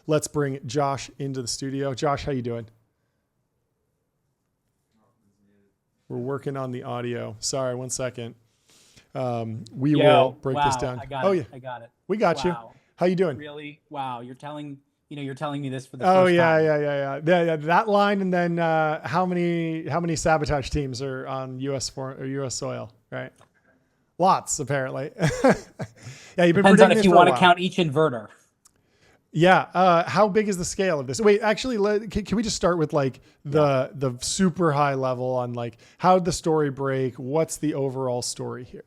let's bring Josh into the studio. Josh, how you doing? We're working on the audio. Sorry, 1 second. We will break this down. I got it. I got it. We got you. How you doing? Really? Wow. You're telling me this for the first time. Yeah. That line, and then how many sabotage teams are on U.S. soil? Right. Lots, apparently. Yeah, you've been Depends on if you want to count each inverter. Yeah. How big is the scale of this? Wait, actually, can we just start with like the super high level on like how did the story break? What's the overall story here?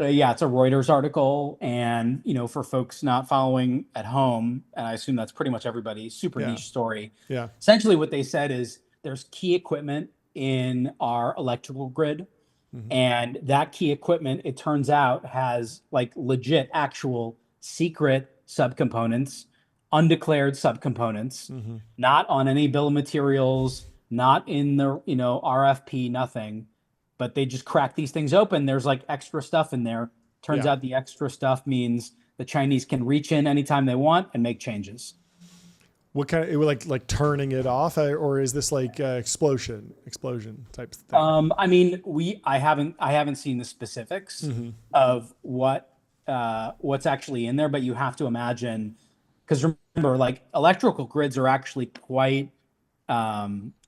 It's a Reuters article, and for folks not following at home, and I assume that's pretty much everybody, super niche story. Yeah. Essentially, what they said is there's key equipment in our electrical grid, and that key equipment, it turns out, has like legit, actual secret subcomponents, undeclared subcomponents, not on any bill of materials, not in the RFP, nothing. But they just crack these things open. There's like extra stuff in there. Turns out the extra stuff means the Chinese can reach in anytime they want and make changes. What kind of, like turning it off, or is this like explosion type thing? I mean, I haven't seen the specifics of what's actually in there, but you have to imagine, because remember, like electrical grids are actually quite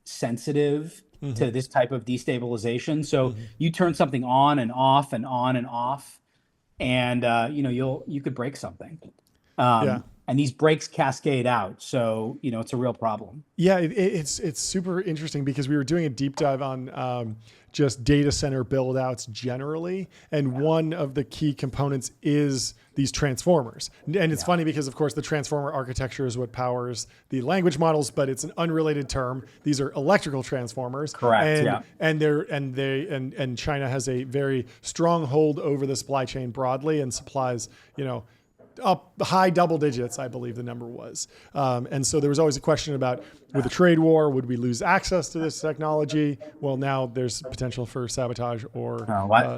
sensitive to this type of destabilization. So you turn something on and off and on and off, and you could break something. And these breaks cascade out. So it's a real problem. Yeah, it's super interesting because we were doing a deep dive on just data center build outs generally, and one of the key components is these transformers. And it's funny because, of course, the transformer architecture is what powers the language models, but it's an unrelated term. These are electrical transformers. Correct. And China has a very strong hold over the supply chain broadly and supplies, up high double digits, I believe the number was. And so there was always a question about, with a trade war, would we lose access to this technology? Well, now there's potential for sabotage or...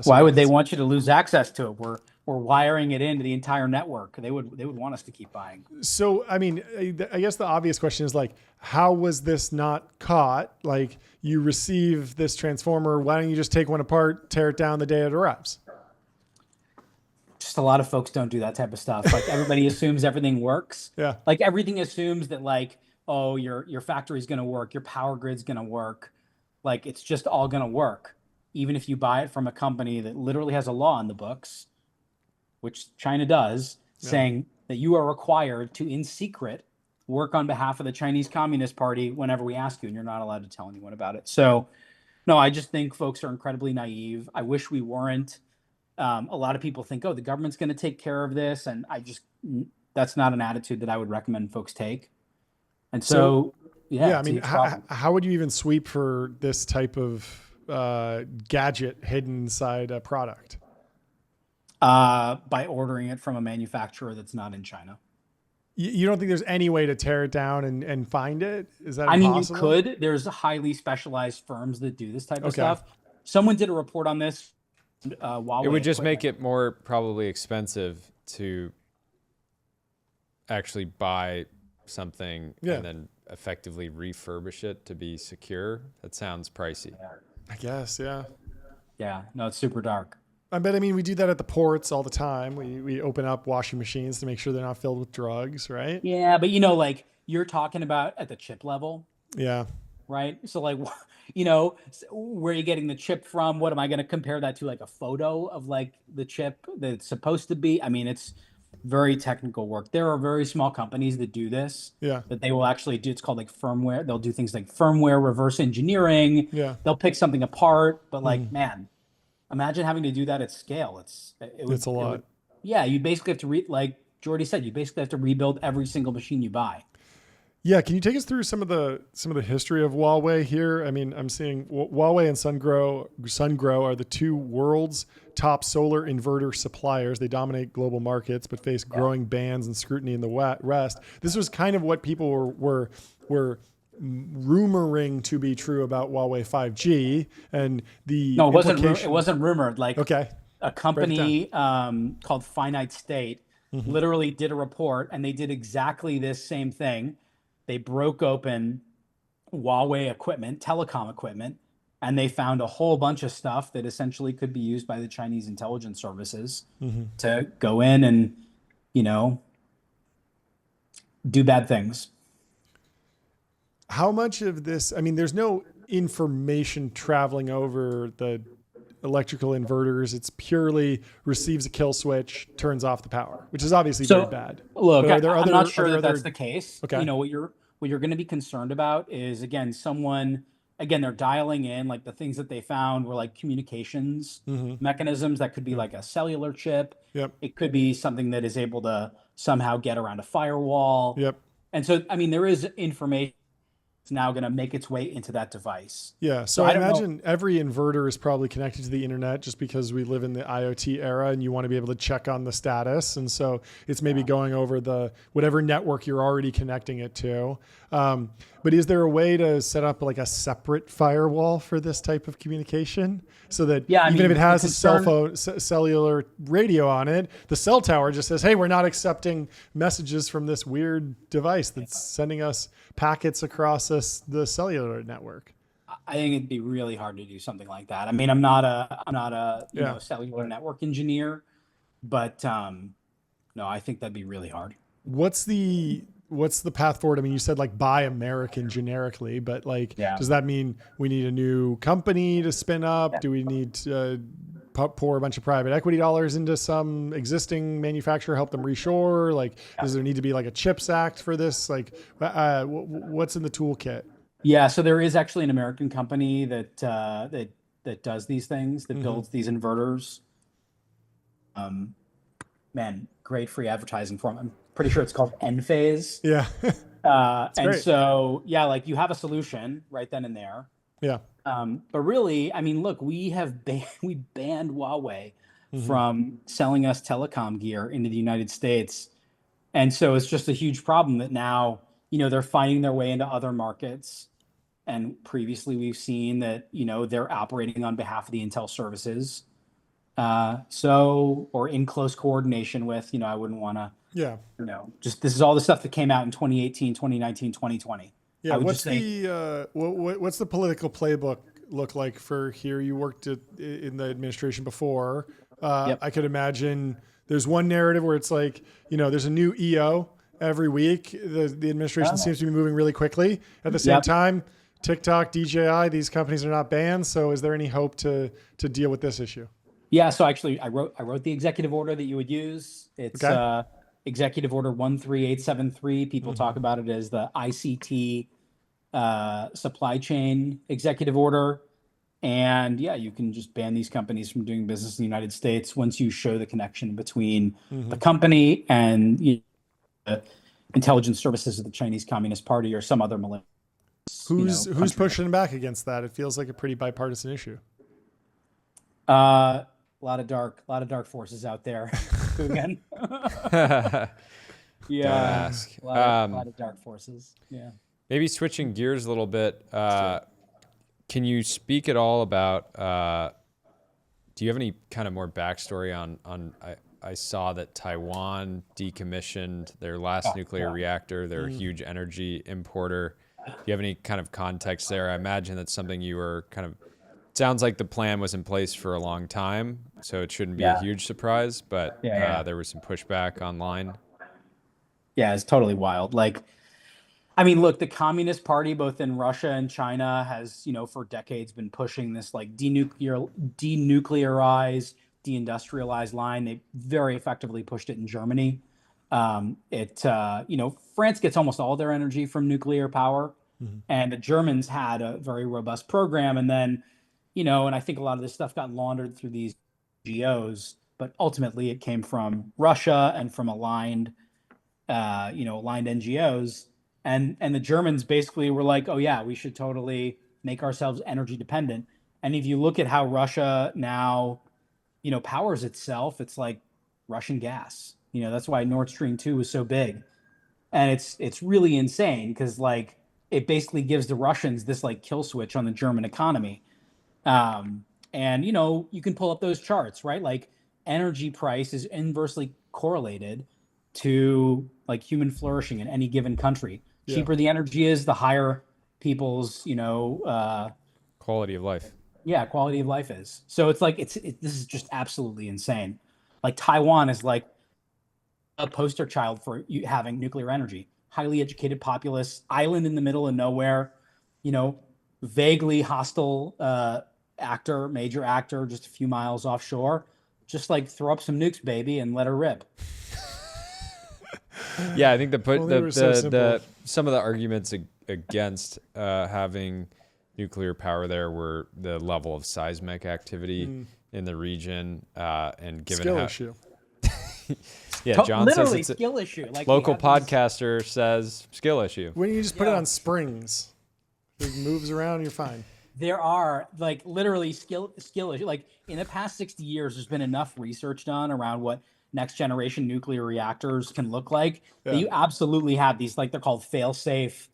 Why would they want you to lose access to it? We're wiring it into the entire network. They would want us to keep buying. So, I mean, I guess the obvious question is like, how was this not caught? Like, you receive this transformer, why don't you just take one apart, tear it down the day it arrives? Just a lot of folks don't do that type of stuff. Like everybody assumes everything works. Yeah. Like everything assumes that like, oh, your factory's going to work. Your power grid's going to work. Like it's just all going to work. Even if you buy it from a company that literally has a law in the books, which China does, saying that you are required to, in secret, work on behalf of the Chinese Communist Party whenever we ask you, and you're not allowed to tell anyone about it. So, no, I just think folks are incredibly naive. I wish we weren't. A lot of people think, oh, the government's going to take care of this. And that's not an attitude that I would recommend folks take. And so I mean, how would you even sweep for this type of gadget hidden inside a product? By ordering it from a manufacturer that's not in China. You don't think there's any way to tear it down and find it? Is that impossible? I mean, you could. There's highly specialized firms that do this type of stuff. Someone did a report on this. Huawei it would just make it more probably expensive to actually buy something and then effectively refurbish it to be secure. That sounds pricey. I guess, yeah. Yeah, no, it's super dark. But I mean, we do that at the ports all the time. We open up washing machines to make sure they're not filled with drugs, right? Yeah, but like you're talking about at the chip level. Yeah. Right. So like, where are you getting the chip from? What am I going to compare that to? Like a photo of like the chip that's supposed to be? I mean, it's very technical work. There are very small companies that do this. Yeah. That they will actually do. It's called like firmware. They'll do things like firmware reverse engineering. Yeah. They'll pick something apart. But like, man, imagine having to do that at scale. It's a lot. You basically have to like Jordy said, you basically have to rebuild every single machine you buy. Yeah, can you take us through some of the history of Huawei here? I mean, I'm seeing Huawei and SunGrow are the two world's top solar inverter suppliers. They dominate global markets, but face growing bans and scrutiny in the West. This was kind of what people were rumoring to be true about Huawei 5G and the it wasn't rumored. Like a company called Finite State literally did a report, and they did exactly this same thing. They broke open Huawei equipment, telecom equipment, and they found a whole bunch of stuff that essentially could be used by the Chinese intelligence services to go in and, you know, do bad things. How much of this, I mean, there's no information traveling over the electrical inverters. It's purely receives a kill switch, turns off the power, which is obviously very bad. Look, But I'm not sure that that's the case. Okay. You know, what you're going to be concerned about is, again, they're dialing in, like, the things that they found were like communications mechanisms that could be like a cellular chip. Yep. It could be something that is able to somehow get around a firewall. Yep. And so, I mean, there is information that's now going to make its way into that device. Yeah. So I imagine every inverter is probably connected to the internet just because we live in the IoT era and you want to be able to check on the status. And so it's maybe going over the whatever network you're already connecting it to. But is there a way to set up like a separate firewall for this type of communication so that if it has a cell phone, cellular radio on it, the cell tower just says, hey, we're not accepting messages from this weird device that's sending us packets across the cellular network? I think it'd be really hard to do something like that. I mean, I'm not a you know, cellular network engineer, but no, I think that'd be really hard. What's the path forward? I mean, you said like buy American generically, but like, does that mean we need a new company to spin up? Do we need to pour a bunch of private equity dollars into some existing manufacturer, help them reshore? Like, does there need to be like a CHIPS Act for this? Like, what's in the toolkit? Yeah, so there is actually an American company that does these things, that builds these inverters. Man, great free advertising for them. I'm pretty sure it's called Enphase. Yeah. And great. So, yeah, like, you have a solution right then and there. Yeah. But really, I mean, look, we banned Huawei from selling us telecom gear into the United States. And so it's just a huge problem that now, you know, they're finding their way into other markets. And previously we've seen that, you know, they're operating on behalf of the Intel services. Or in close coordination with, you know, I wouldn't want to, you know, just, this is all the stuff that came out in 2018, 2019, 2020. Yeah. What's the political playbook look like for here? You worked in the administration before. I could imagine there's one narrative where it's like, you know, there's a new EO every week. The administration seems to be moving really quickly. At the same time, TikTok, DJI, these companies are not banned. So is there any hope to deal with this issue? Yeah. So actually I wrote the executive order that you would use. It's Executive Order 13873. People talk about it as the ICT supply chain executive order. And yeah, you can just ban these companies from doing business in the United States once you show the connection between the company and the intelligence services of the Chinese Communist Party or some other malicious. Who's pushing back against that? It feels like a pretty bipartisan issue. A lot of dark forces out there. Again. Yeah. A lot of dark forces. Yeah. Maybe switching gears a little bit. Can you speak at all about, do you have any kind of more backstory on I saw that Taiwan decommissioned their last nuclear reactor. They're a huge energy importer. Do you have any kind of context there? I imagine that's something you were kind of, sounds like the plan was in place for a long time, so it shouldn't be a huge surprise, but there was some pushback online. Yeah, it's totally wild. Like, I mean, look, the Communist Party, both in Russia and China, has, you know, for decades been pushing this like denuclearize, deindustrialize line. They very effectively pushed it in Germany. You know, France gets almost all their energy from nuclear power, and the Germans had a very robust program. And then, you know, and I think a lot of this stuff got laundered through these NGOs, but ultimately it came from Russia and from aligned NGOs. And the Germans basically were like, oh yeah, we should totally make ourselves energy dependent. And if you look at how Russia now, you know, powers itself, it's like Russian gas. You know, that's why Nord Stream 2 was so big. And it's really insane because like it basically gives the Russians this like kill switch on the German economy. And, you know, you can pull up those charts, right? Like energy price is inversely correlated to like human flourishing in any given country. Yeah. Cheaper the energy is, the higher people's, Quality of life. yeah, quality of life is. So it's like this is just absolutely insane. Like Taiwan is like a poster child for you having nuclear energy. Highly educated populace, island in the middle of nowhere, vaguely hostile major actor, just a few miles offshore. Just like throw up some nukes, baby, and let her rip. Yeah, I think simple. some of the arguments against having nuclear power there were the level of seismic activity in the region, and given Skill how issue. yeah, John says Literally it's a skill issue. Like local we have these- podcaster says skill issue. When you just put it Yeah. on springs, it moves around, you're fine. There are like literally skill issue. Like in the past 60 years, there's been enough research done around what next generation nuclear reactors can look like that you absolutely have these, like they're called fail-safe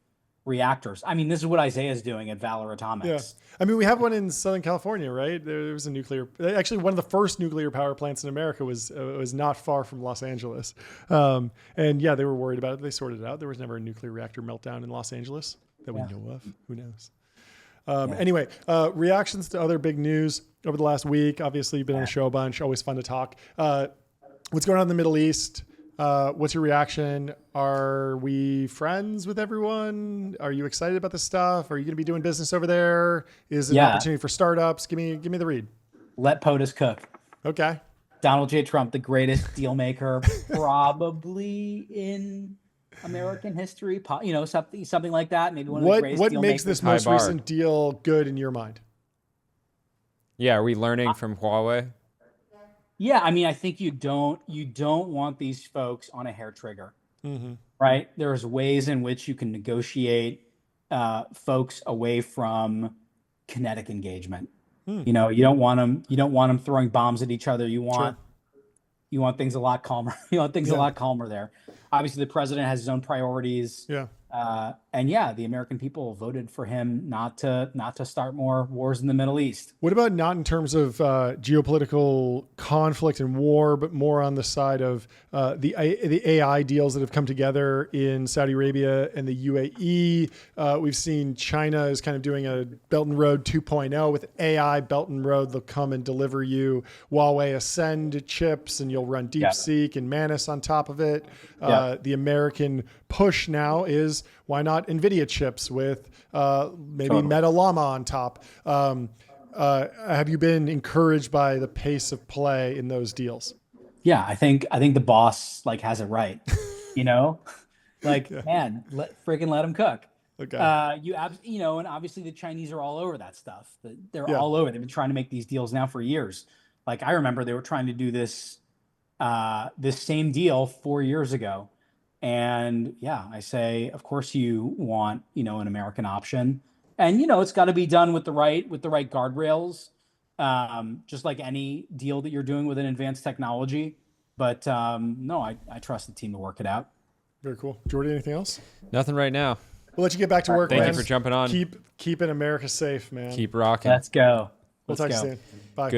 reactors. I mean, this is what Isaiah is doing at Valor Atomics. Yeah. I mean, we have one in Southern California, right? There was a actually one of the first nuclear power plants in America was not far from Los Angeles. And yeah, they were worried about it. They sorted it out. There was never a nuclear reactor meltdown in Los Angeles that we know of. Who knows? Anyway, reactions to other big news over the last week. Obviously, you've been on the show a bunch. Always fun to talk. What's going on in the Middle East? What's your reaction? Are we friends with everyone? Are you excited about this stuff? Are you going to be doing business over there? Is it an opportunity for startups? Give me the read. Let POTUS cook. Okay. Donald J. Trump, the greatest deal maker probably in American history. Something like that. Maybe one of the greatest What deal makes makers. this most recent deal good in your mind? Yeah, are we learning from Huawei? Yeah, I mean, I think you don't want these folks on a hair trigger, right? There's ways in which you can negotiate folks away from kinetic engagement. You don't want them throwing bombs at each other. You want things a lot calmer. You want things a lot calmer there. Obviously, the president has his own priorities. Yeah. The American people voted for him not to start more wars in the Middle East. What about not in terms of geopolitical conflict and war, but more on the side of the AI deals that have come together in Saudi Arabia and the UAE? We've seen China is kind of doing a Belt and Road 2.0 with AI Belt and Road. They'll come and deliver you Huawei Ascend chips, and you'll run DeepSeek and Manus on top of it. The American push now is, why not NVIDIA chips with maybe Meta Llama on top? Have you been encouraged by the pace of play in those deals? Yeah, I think the boss has it right. Man, let him cook. Okay. And obviously the Chinese are all over that stuff. They're all over. They've been trying to make these deals now for years. Like I remember they were trying to do this same deal 4 years ago. And I say, of course you want, an American option, and, it's got to be done with the right guardrails. Just like any deal that you're doing with an advanced technology. But no, I trust the team to work it out. Very cool. Jordy, anything else? Nothing right now. We'll let you get back to work. Thank man. you for jumping on. Keeping America safe, man. Keep rocking. Let's go. We'll talk to you soon. Bye. Good.